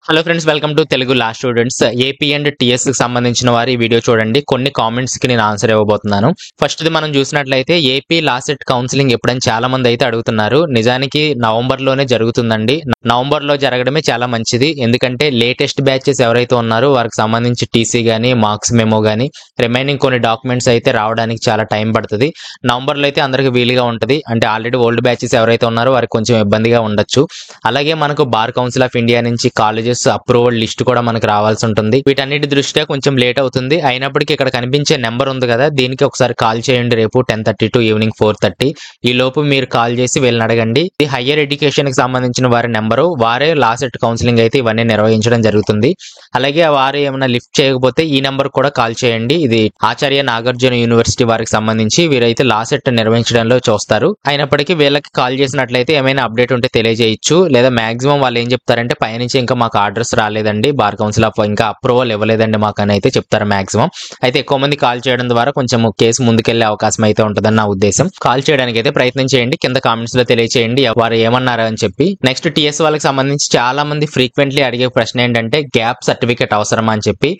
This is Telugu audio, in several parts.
Hello friends, welcome to Telugu law students. AP and TS కి సంబంధించిన వారి ఈ వీడియో చూడండి. కొన్ని కామెంట్స్ కి నేను ఆన్సర్ ఇవ్వబోతున్నాను. ఫస్ట్ ది మనం చూసినట్లయితే ఏపీ లా సెట్ కౌన్సిలింగ్ ఎప్పుడని చాలా మంది అయితే అడుగుతున్నారు. నిజానికి నవంబర్ లోనే జరుగుతుందండి. నవంబర్ లో జరగడమే చాలా మంచిది. ఎందుకంటే లేటెస్ట్ బ్యాచెస్ ఎవరైతే ఉన్నారో వారికి సంబంధించి టీసీ గానీ మార్క్స్ మెమో గానీ రిమైనింగ్ కొన్ని డాక్యుమెంట్స్ అయితే రావడానికి చాలా టైం పడుతుంది. నవంబర్ లో అయితే అందరికి వీలుగా ఉంటుంది. అంటే ఆల్రెడీ ఓల్డ్ బ్యాచెస్ ఎవరైతే ఉన్నారో వారికి కొంచెం ఇబ్బందిగా ఉండొచ్చు. అలాగే మనకు బార్ కౌన్సిల్ ఆఫ్ ఇండియా నుంచి కాలేజెస్ అప్రూవల్ లిస్ట్ కూడా మనకు రావాల్సి ఉంటుంది. వీటన్నిటి దృష్ట్యా కొంచెం లేట్ అవుతుంది. అయినప్పటికీ ఇక్కడ కనిపించే నెంబర్ ఉంది కదా, దీనికి ఒకసారి కాల్ చేయండి. రేపు 10:30 టు ఈవినింగ్ 4:30 ఈ లోపు మీరు కాల్ చేసి వీళ్ళని అడగండి. ఇది హయ్యర్ ఎడ్యుకేషన్ కి సంబంధించిన వారి నెంబరు. వారే లాసెట్ కౌన్సిలింగ్ అయితే ఇవన్నీ నిర్వహించడం జరుగుతుంది. అలాగే వారు ఏమైనా లిఫ్ట్ చేయకపోతే ఈ నెంబర్ కూడా కాల్ చేయండి. ఇది ఆచార్య నాగార్జున యూనివర్సిటీ వారికి సంబంధించి వీరైతే లాసెట్ నిర్వహించడంలో చూస్తారు. అయినప్పటికీ వీళ్ళకి కాల్ చేసినట్లయితే ఏమైనా అప్డేట్ ఉంటే తెలియజేయచ్చు. లేదా మాక్సిమం వాళ్ళు ఏం చెప్తారంటే పైనుంచి ఇంకా మాకు ఆర్డర్స్ రాలేదండి, బార్ కౌన్సిల్ ఆఫ్ ఇంకా అప్రూవల్ ఇవ్వలేదండి మాకు అని అయితే చెప్తారు మాక్సిమం. అయితే ఎక్కువ మంది కాల్ చేయడం ద్వారా కొంచెం కేసు ముందుకెళ్లే అవకాశం అయితే ఉంటుందని నా ఉద్దేశం. కాల్ చేయడానికి అయితే ప్రయత్నం చేయండి. కింద కామెంట్స్ లో తెలియచేయండి వారు ఏమన్నారు అని చెప్పి. నెక్స్ట్ టీఎస్ వాళ్ళకి సంబంధించి చాలా మంది ఫ్రీక్వెంట్లీ అడిగే ప్రశ్న ఏంటంటే గ్యాప్ సర్టిఫికేట్ అవసరమా అని చెప్పి.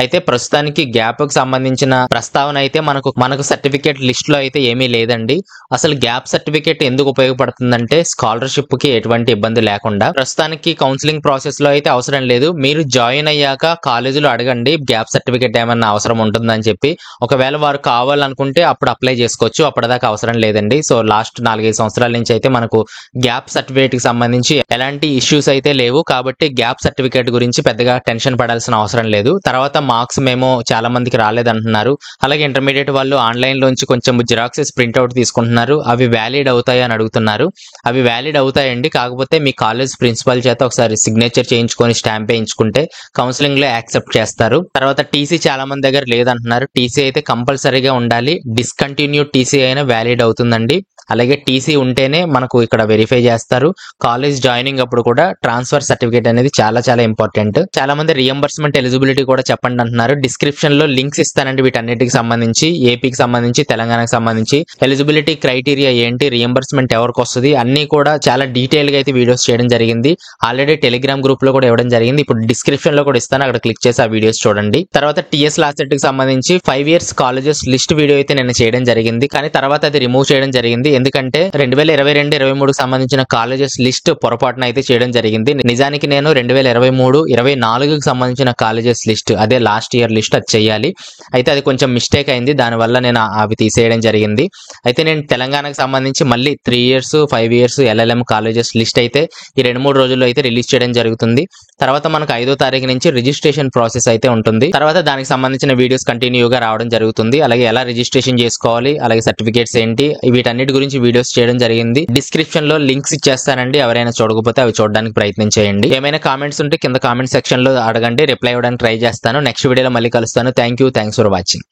అయితే ప్రస్తుతానికి గ్యాప్ కి సంబంధించిన ప్రస్తావన అయితే మనకు సర్టిఫికేట్ లిస్ట్ లో అయితే ఏమీ లేదండి. అసలు గ్యాప్ సర్టిఫికేట్ ఎందుకు ఉపయోగపడుతుందంటే స్కాలర్షిప్ కి ఎటువంటి ఇబ్బంది లేకుండా. ప్రస్తుతానికి కౌన్సిలింగ్ ప్రాసెస్ లో అయితే అవసరం లేదు. మీరు జాయిన్ అయ్యాక కాలేజీలో అడగండి గ్యాప్ సర్టిఫికేట్ ఏమన్నా అవసరం ఉంటుందని చెప్పి. ఒకవేళ వారు కావాలనుకుంటే అప్పుడు అప్లై చేసుకోవచ్చు. అప్పటిదాకా అవసరం లేదండి. సో లాస్ట్ 4-5 సంవత్సరాల నుంచి అయితే మనకు గ్యాప్ సర్టిఫికేట్ కి సంబంధించి ఎలాంటి ఇష్యూస్ అయితే లేవు. కాబట్టి గ్యాప్ సర్టిఫికేట్ గురించి పెద్దగా టెన్షన్ పడాల్సిన అవసరం లేదు. తర్వాత మార్క్స్ మేము చాలా మందికి రాలేదంటున్నారు. అలాగే ఇంటర్మీడియట్ వాళ్ళు ఆన్లైన్ లోంచి కొంచెం జిరాక్సెస్ ప్రింట్అవుట్ తీసుకుంటున్నారు. అవి వ్యాలిడ్ అవుతాయి అని అడుగుతున్నారు. అవి వ్యాలిడ్ అవుతాయండి. కాకపోతే మీ కాలేజ్ ప్రిన్సిపల్ చేత ఒకసారి సిగ్నేచర్ చేయించుకొని స్టాంప్ వేయించుకుంటే కౌన్సిలింగ్ లో యాక్సెప్ట్ చేస్తారు. తర్వాత టీసీ చాలా మంది దగ్గర లేదంటున్నారు. టీసీ అయితే కంపల్సరీగా ఉండాలి. డిస్కంటిన్యూ టీసీ అయినా వ్యాలిడ్ అవుతుందండి. అలాగే టీసీ ఉంటేనే మనకు ఇక్కడ వెరిఫై చేస్తారు. కాలేజ్ జాయినింగ్ అప్పుడు కూడా ట్రాన్స్ఫర్ సర్టిఫికేట్ అనేది చాలా చాలా ఇంపార్టెంట్. చాలా మంది రియంబర్స్మెంట్ ఎలిజిబిలిటీ కూడా చెప్పండి అంటున్నారు. డిస్క్రిప్షన్ లో లింక్స్ ఇస్తానండి వీటన్నిటికి సంబంధించి. ఏపీకి సంబంధించి తెలంగాణకు సంబంధించి ఎలిజిబిలిటీ క్రైటీరియా ఏంటి, రియంబర్స్మెంట్ ఎవరికి వస్తుంది అన్ని కూడా చాలా డీటెయిల్ గా అయితే వీడియోస్ చేయడం జరిగింది. ఆల్రెడీ టెలిగ్రామ్ గ్రూప్ లో కూడా ఇవ్వడం జరిగింది. ఇప్పుడు డిస్క్రిప్షన్ లో కూడా ఇస్తాను, అక్కడ క్లిక్ చేసి ఆ వీడియోస్ చూడండి. తర్వాత టీఎస్ లాసెట్ కి సంబంధించి 5 years కాలేజెస్ లిస్ట్ వీడియో అయితే నేను చేయడం జరిగింది. కానీ తర్వాత అది రిమూవ్ చేయడం జరిగింది. ఎందుకంటే 2022-23 సంబంధించిన కాలేజెస్ లిస్ట్ పొరపాటున అయితే చేయడం జరిగింది. నిజానికి నేను 2023-24 సంబంధించిన కాలేజెస్ లిస్ట్, అదే లాస్ట్ ఇయర్ లిస్ట్ అది చేయాలి. అయితే అది కొంచెం మిస్టేక్ అయింది. దానివల్ల నేను అవి తీసేయడం జరిగింది. అయితే నేను తెలంగాణకు సంబంధించి మళ్ళీ 3 years 5 years LLM colleges list అయితే ఈ 2-3 రోజుల్లో అయితే రిలీజ్ చేయడం జరుగుతుంది. తర్వాత మనకు 5వ తారీఖు నుంచి రిజిస్ట్రేషన్ ప్రాసెస్ అయితే ఉంటుంది. తర్వాత దానికి సంబంధించిన వీడియోస్ కంటిన్యూగా రావడం జరుగుతుంది. అలాగే ఎలా రిజిస్ట్రేషన్ చేసుకోవాలి, అలాగే సర్టిఫికేట్స్ ఏంటి, వీటన్నిటి గురించి వీడియోస్ చేయడం జరిగింది. డిస్క్రిప్షన్ లో లింక్స్ ఇచ్చేస్తానండి. ఎవరైనా చూడకపోతే అవి చూడడానికి ప్రయత్నం చేయండి. ఏమైనా కామెంట్స్ ఉంటే కింద కామెంట్ సెక్షన్ లో అడగండి, రిప్లై ఇవ్వడానికి ట్రై చేస్తాను. నెక్స్ట్ వీడియోలో మళ్ళీ కలుస్తాను. Thanks for watching.